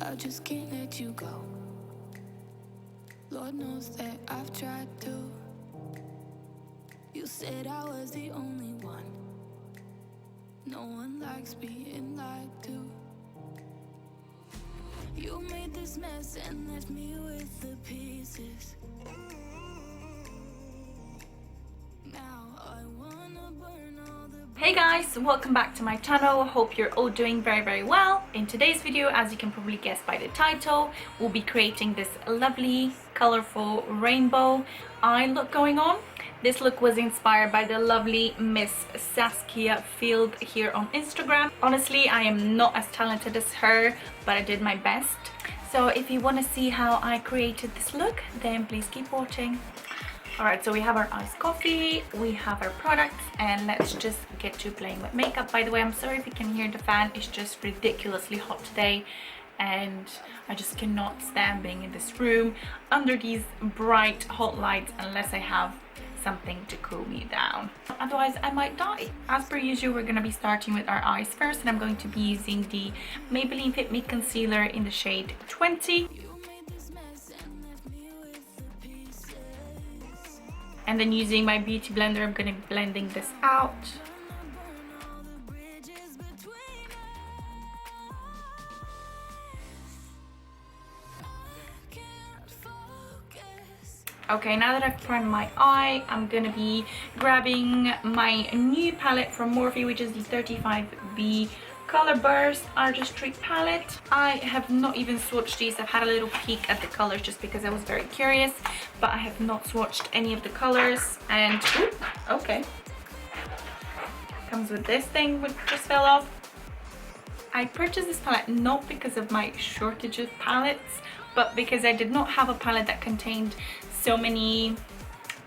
I just can't let you go. Lord knows that I've tried to. You said I was the only one. No one likes being lied to. You made this mess and left me with the pieces. Now I wanna burn all the... Hey guys, welcome back to my channel. Hope you're all doing very well. In today's video, as you can probably guess by the title, we'll be creating this lovely colorful rainbow eye look going on. This look was inspired by the lovely Miss Saskia Field here on Instagram. Honestly, I am not as talented as her, but I did my best. So if you want to see how I created this look, then please keep watching. Alright, so we have our iced coffee, we have our products, and let's just get to playing with makeup. By the way, I'm sorry if you can hear the fan, it's just ridiculously hot today and I just cannot stand being in this room under these bright hot lights unless I have something to cool me down. Otherwise, I might die. As per usual, we're going to be starting with our eyes first, and I'm going to be using the Maybelline Fit Me Concealer in the shade 20. And then using my beauty blender, I'm going to be blending this out. Okay, now that I've primed my eye, I'm gonna be grabbing my new palette from Morphe, which is the 35B Color Burst Artistry palette. I have not even swatched these. I've had a little peek at the colors just because I was very curious, but I have not swatched any of the colors. And ooh, okay, comes with this thing which just fell off. I purchased this palette not because of my shortage of palettes, but because I did not have a palette that contained so many,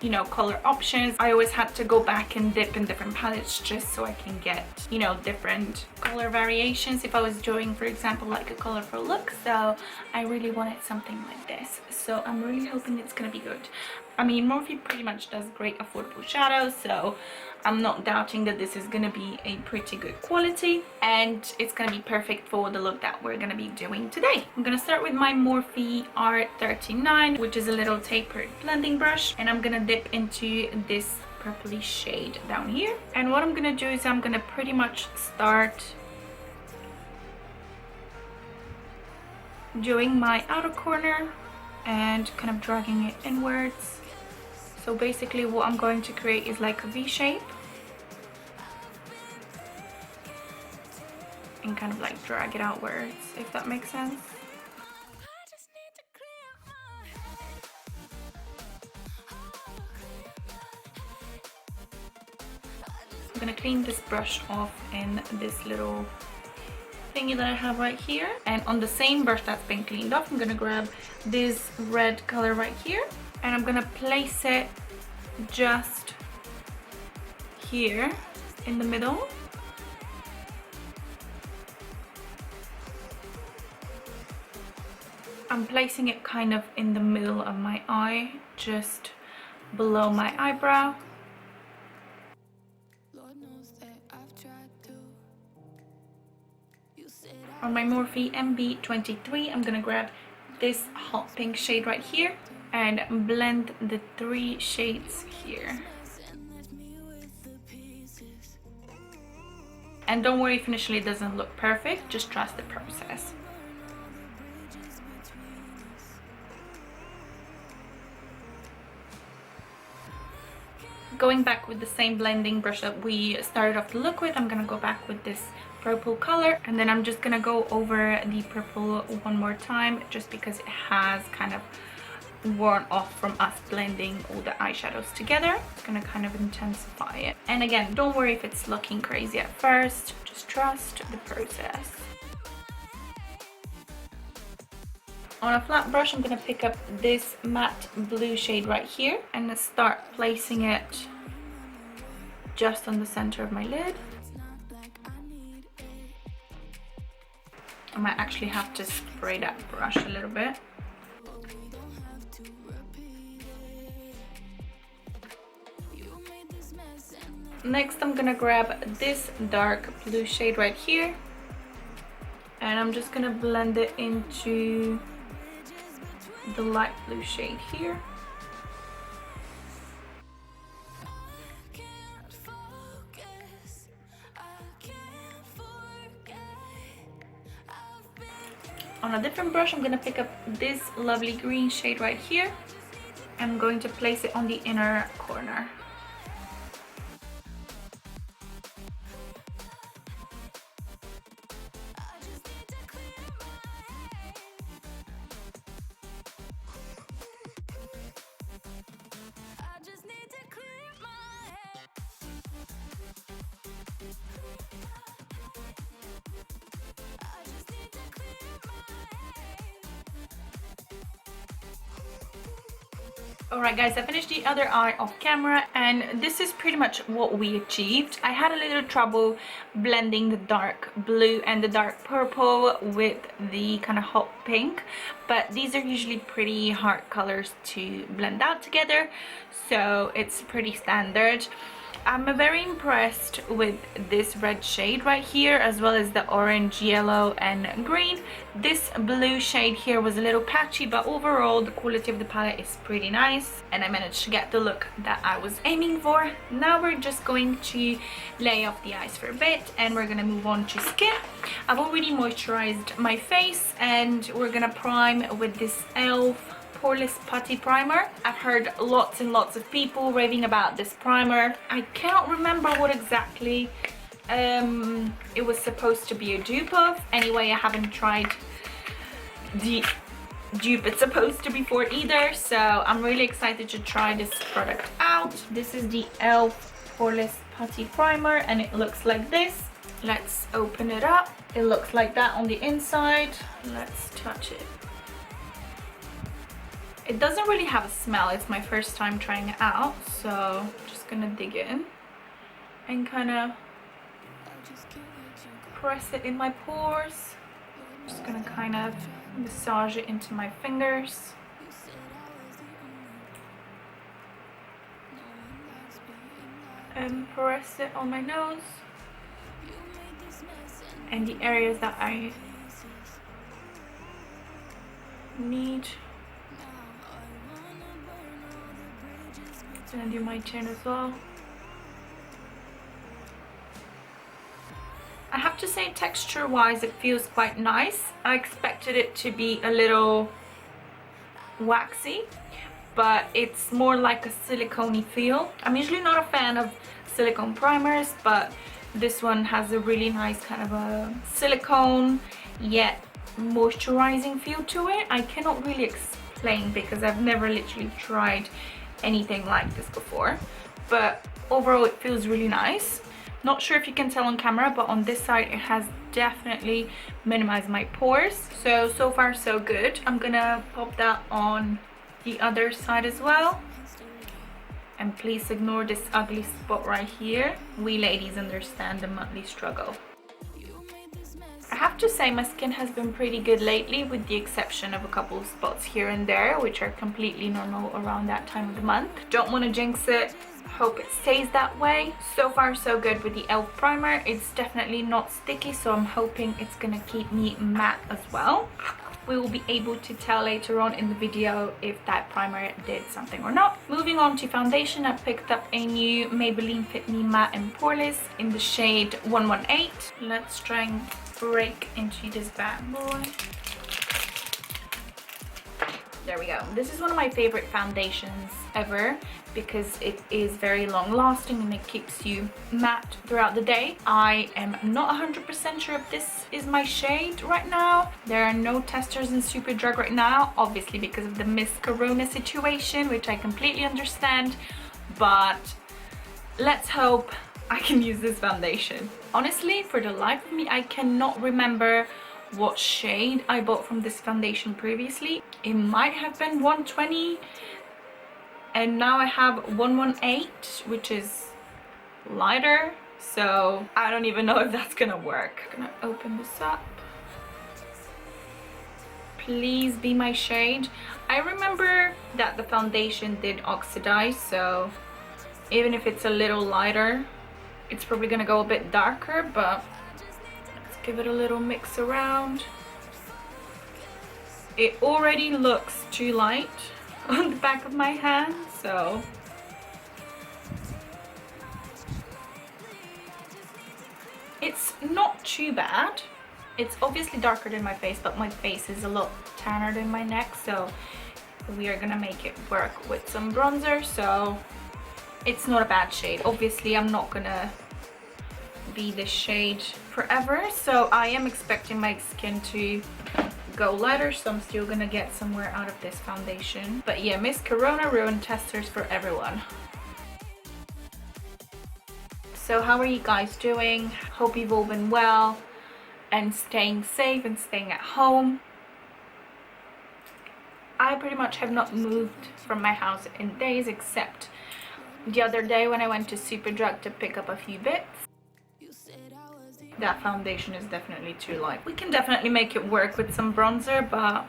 you know, color options. I always had to go back and dip in different palettes just so I can get, you know, different color variations if I was doing, for example, like a colorful look. So I really wanted something like this, so I'm really hoping it's gonna be good. I mean, Morphe pretty much does great affordable shadows, so I'm not doubting that this is gonna be a pretty good quality and it's gonna be perfect for the look that we're gonna be doing today. I'm gonna start with my Morphe R39, which is a little tapered blending brush, and I'm gonna dip into this purpley shade down here. And what I'm gonna do is I'm gonna pretty much start doing my outer corner and kind of dragging it inwards. So basically what I'm going to create is like a V shape and kind of like drag it outwards, if that makes sense. I'm gonna clean this brush off in this little thingy that I have right here, and on the same brush that's been cleaned off, I'm gonna grab this red color right here and I'm gonna place it just here in the middle. I'm placing it kind of in the middle of my eye, just below my eyebrow. On my Morphe MB23, I'm gonna grab this hot pink shade right here and blend the 3 shades here. And don't worry if initially it doesn't look perfect, just trust the process. Going back with the same blending brush that we started off the look with, I'm gonna go back with this purple color, and then I'm just gonna go over the purple one more time just because it has kind of worn off from us blending all the eyeshadows together. It's gonna kind of intensify it. And again, don't worry if it's looking crazy at first, just trust the process. On a flat brush, I'm gonna pick up this matte blue shade right here and start placing it just on the center of my lid. I might actually have to spray that brush a little bit. Next, I'm gonna grab this dark blue shade right here and I'm just gonna blend it into the light blue shade here. On a different brush, I'm gonna pick up this lovely green shade right here. I'm going to place it on the inner corner. Alright guys, I finished the other eye off camera, and this is pretty much what we achieved. I had a little trouble blending the dark blue and the dark purple with the kind of hot pink, but these are usually pretty hard colors to blend out together, so it's pretty standard. I'm very impressed with this red shade right here, as well as the orange, yellow and green. This blue shade here was a little patchy, but overall the quality of the palette is pretty nice, and I managed to get the look that I was aiming for. Now we're just going to lay off the eyes for a bit, and we're gonna move on to skin. I've already moisturized my face, and we're gonna prime with this e.l.f. Poreless Putty Primer. I've heard lots and lots of people raving about this primer. I can't remember what exactly it was supposed to be a dupe of. Anyway, I haven't tried the dupe it's supposed to be for either, so I'm really excited to try this product out. This is the e.l.f. Poreless Putty Primer, and it looks like this. Let's open it up. It looks like that on the inside. Let's touch it. It doesn't really have a smell. It's my first time trying it out, so I'm just gonna dig in and kind of press it in my pores. Just gonna kind of massage it into my fingers. And press it on my nose and the areas that I need. Gonna do my chin as well. I have to say, texture wise it feels quite nice. I expected it to be a little waxy, but it's more like a silicone-y feel. I'm usually not a fan of silicone primers, but this one has a really nice kind of a silicone yet moisturizing feel to it. I cannot really explain because I've never literally tried anything like this before, but overall it feels really nice. Not sure if you can tell on camera, but on this side it has definitely minimized my pores, so far so good. I'm gonna pop that on the other side as well, and please ignore this ugly spot right here. We ladies understand the monthly struggle. I have to say my skin has been pretty good lately, with the exception of a couple of spots here and there, which are completely normal around that time of the month. Don't want to jinx it. Hope it stays that way. So far so good with the e.l.f. primer. It's definitely not sticky, so I'm hoping it's gonna keep me matte as well. We will be able to tell later on in the video if that primer did something or not. Moving on to foundation, I picked up a new Maybelline Fit Me Matte and Poreless in the shade 118. Let's try and break into this bad boy. There we go. This is one of my favorite foundations ever because it is very long lasting and it keeps you matte throughout the day. I am not 100% sure if this is my shade right now. There are no testers in Superdrug right now, obviously because of the Miss Corona situation, which I completely understand, but let's hope I can use this foundation. Honestly, for the life of me, I cannot remember what shade I bought from this foundation previously. It might have been 120, and now I have 118, which is lighter, so I don't even know if that's gonna work. I'm gonna open this up. Please be my shade. I remember that the foundation did oxidize, so even if it's a little lighter, it's probably gonna go a bit darker, but let's give it a little mix around. It already looks too light on the back of my hand, so it's not too bad. It's obviously darker than my face, but my face is a lot tanner than my neck, so we are gonna make it work with some bronzer. So it's not a bad shade. Obviously I'm not gonna be this shade forever, so I am expecting my skin to go lighter, so I'm still gonna get somewhere out of this foundation. But yeah, Miss Corona ruined testers for everyone. So how are you guys doing? Hope you've all been well and staying safe and staying at home. I pretty much have not moved from my house in days, except the other day when I went to Superdrug to pick up a few bits. That foundation is definitely too light. We can definitely make it work with some bronzer, but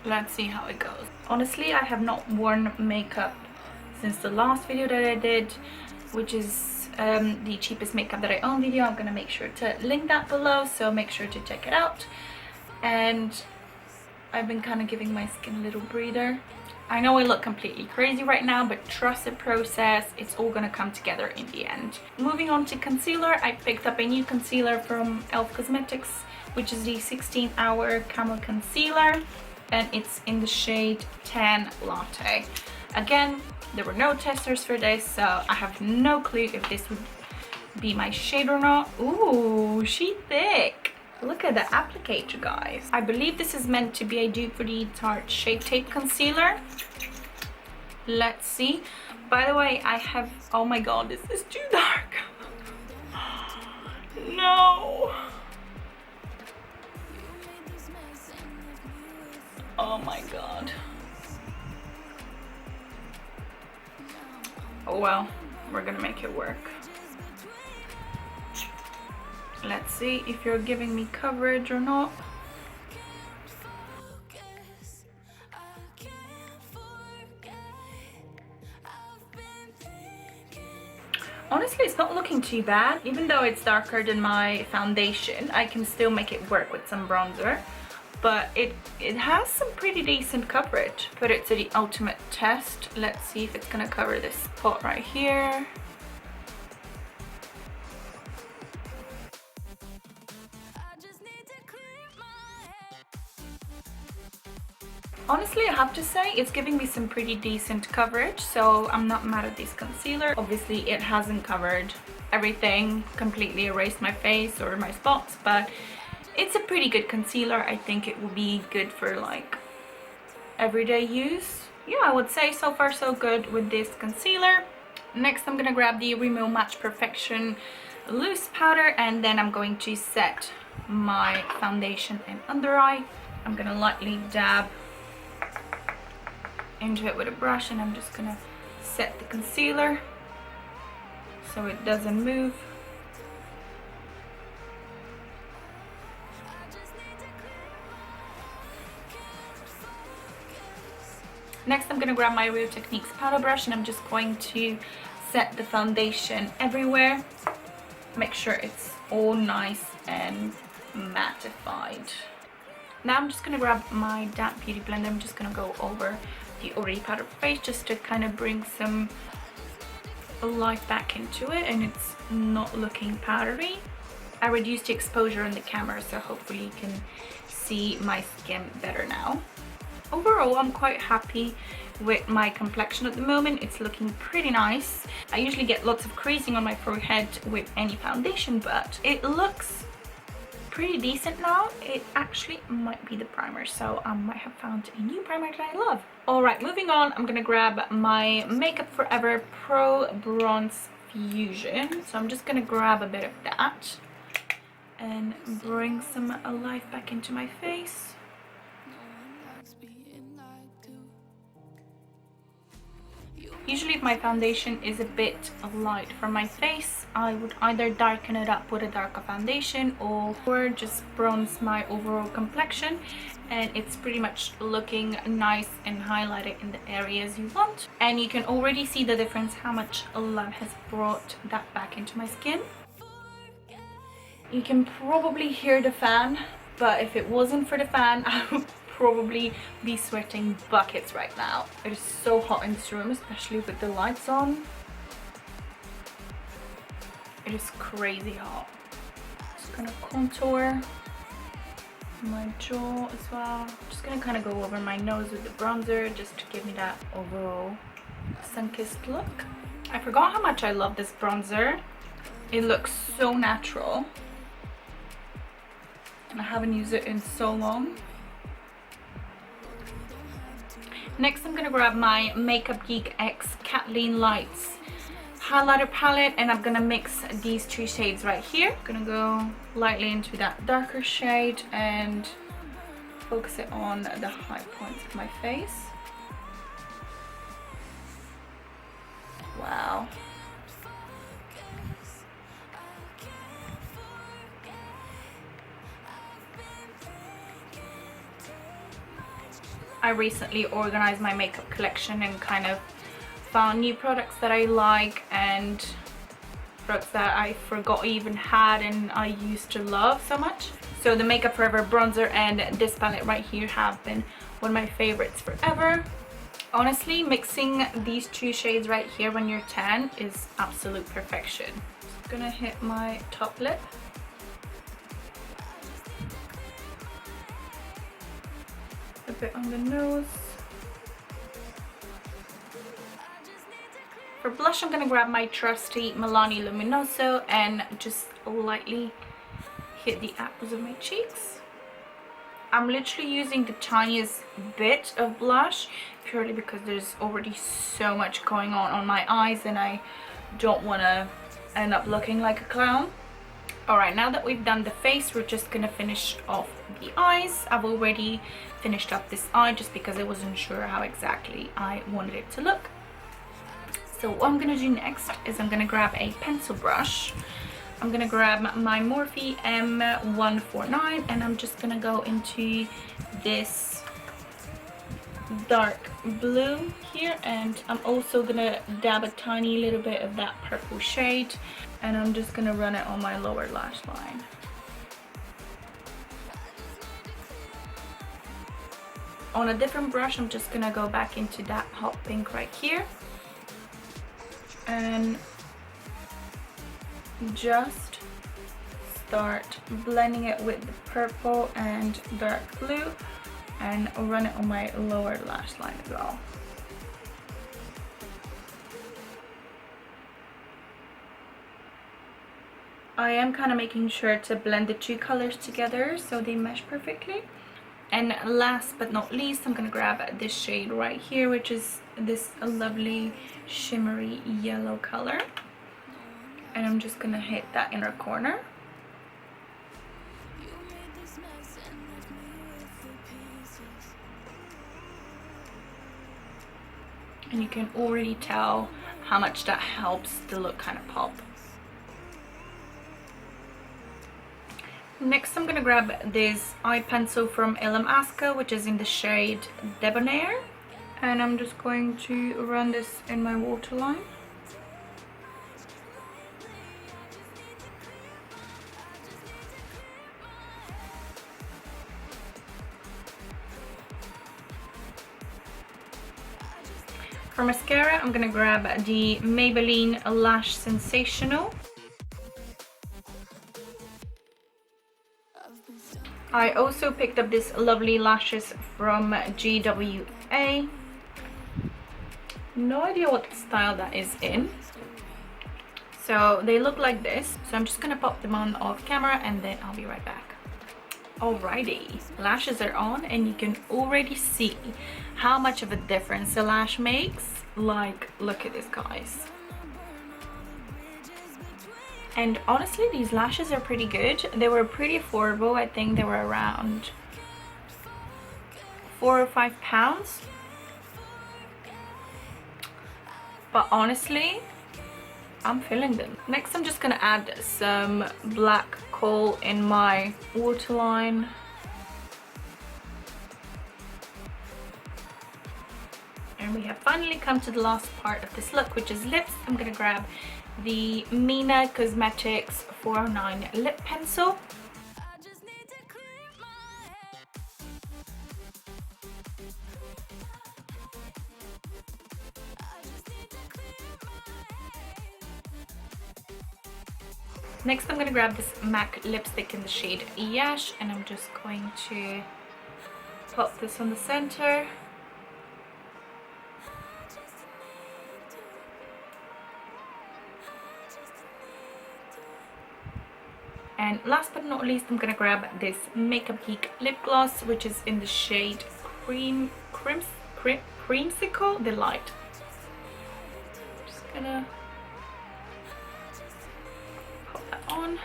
let's see how it goes. Honestly, I have not worn makeup since the last video that I did, which is the cheapest makeup that I own video. I'm gonna make sure to link that below, so make sure to check it out. And I've been kind of giving my skin a little breather. I know I look completely crazy right now, but trust the process. It's all gonna come together in the end. Moving on to concealer, I picked up a new concealer from e.l.f. Cosmetics, which is the 16-hour Camo Concealer, and it's in the shade Tan Latte. Again, there were no testers for this, so I have no clue if this would be my shade or not. Ooh, she thick. Look at the applicator, guys. I believe this is meant to be a dupe for the Tarte Shape Tape Concealer. Let's see. By the way, I have... oh my god, this is too dark. No. Oh my god. Oh well, we're gonna make it work. Let's see if you're giving me coverage or not. Honestly, it's not looking too bad. Even though it's darker than my foundation, I can still make it work with some bronzer. But it has some pretty decent coverage. Put it to the ultimate test. Let's see if it's gonna cover this spot right here. Honestly, I have to say it's giving me some pretty decent coverage, so I'm not mad at this concealer. Obviously, it hasn't covered everything, completely erased my face or my spots, but it's a pretty good concealer. I think it will be good for like everyday use. Yeah, I would say so far so good with this concealer. Next, I'm gonna grab the Rimmel Match Perfection loose powder, and then I'm going to set my foundation and under eye. I'm gonna lightly dab into it with a brush, and I'm just gonna set the concealer so it doesn't move. Next, I'm gonna grab my Real Techniques powder brush, and I'm just going to set the foundation everywhere. Make sure it's all nice and mattified. Now I'm just gonna grab my damp beauty blender. I'm just gonna go over the already powdered face just to kind of bring some life back into it, and it's not looking powdery. I reduced the exposure on the camera, so hopefully you can see my skin better now. Overall, I'm quite happy with my complexion at the moment. It's looking pretty nice. I usually get lots of creasing on my forehead with any foundation, but it looks pretty decent now. It actually might be the primer, so I might have found a new primer that I love. Alright, moving on, I'm gonna grab my Makeup Forever Pro Bronze Fusion. So I'm just gonna grab a bit of that and bring some life back into my face. Usually if my foundation is a bit light for my face, I would either darken it up with a darker foundation or just bronze my overall complexion, and it's pretty much looking nice and highlighted in the areas you want. And you can already see the difference, how much love has brought that back into my skin. You can probably hear the fan, but if it wasn't for the fan, I would probably be sweating buckets right now. It is so hot in this room, especially with the lights on. It is crazy hot. Just gonna contour my jaw as well. Just gonna kind of go over my nose with the bronzer just to give me that overall sun-kissed look. I forgot how much I love this bronzer. It looks so natural, and I haven't used it in so long. Next, I'm gonna grab my Makeup Geek X Kathleen Lights highlighter palette, and I'm gonna mix these two shades right here. I'm gonna go lightly into that darker shade and focus it on the high points of my face. Wow. I recently organized my makeup collection and kind of found new products that I like and products that I forgot I even had and I used to love so much. So the Makeup Forever bronzer and this palette right here have been one of my favorites forever. Honestly, mixing these two shades right here when you're tan is absolute perfection. Just gonna hit my top lip. A bit on the nose. For blush, I'm gonna grab my trusty Milani Luminoso and just lightly hit the apples of my cheeks. I'm literally using the tiniest bit of blush purely because there's already so much going on my eyes and I don't want to end up looking like a clown. Alright, now that we've done the face, we're just gonna finish off the eyes. I've already finished up this eye just because I wasn't sure how exactly I wanted it to look. So what I'm gonna do next is I'm gonna grab a pencil brush. I'm gonna grab my Morphe M149 and I'm just gonna go into this dark blue here, and I'm also gonna dab a tiny little bit of that purple shade, and I'm just gonna run it on my lower lash line. On a different brush, I'm just gonna go back into that hot pink right here and just start blending it with the purple and dark blue and run it on my lower lash line as well. I am kind of making sure to blend the two colors together so they mesh perfectly. And last but not least, I'm gonna grab this shade right here, which is this lovely shimmery yellow color, and I'm just gonna hit that inner corner. And you can already tell how much that helps the look kind of pop. Next, I'm gonna grab this eye pencil from illamasqua, which is in the shade Debonair, and I'm just going to run this in my waterline. For mascara, I'm gonna grab the Maybelline Lash Sensational. I also picked up this lovely lashes from GWA. No idea what style that is in. So they look like this. So I'm just gonna pop them on off camera and then I'll be right back. Alrighty, lashes are on and you can already see how much of a difference a lash makes. Like, look at this, guys. And honestly, these lashes are pretty good. They were pretty affordable. I think they were around £4 or £5. but honestly, I'm feeling them. Next, I'm just gonna add some black coal in my waterline. And we have finally come to the last part of this look, which is lips. I'm gonna grab the Mina Cosmetics 409 lip pencil. Next, I'm gonna grab this MAC lipstick in the shade Yash, and I'm just going to pop this on the center. And last but not least, I'm gonna grab this Makeup Geek lip gloss, which is in the shade Creamsicle Delight. Just gonna pop that on.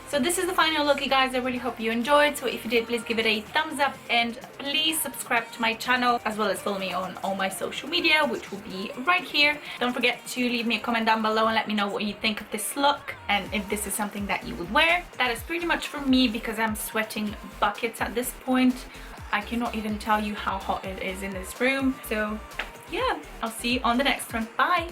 So this is the final look, you guys. I really hope you enjoyed. So if you did, please give it a thumbs up, and please subscribe to my channel, as well as follow me on all my social media, which will be right here. Don't forget to leave me a comment down below and let me know what you think of this look, and if this is something that you would wear. That is pretty much for me, because I'm sweating buckets at this point. I cannot even tell you how hot it is in this room. So yeah, I'll see you on the next one. Bye!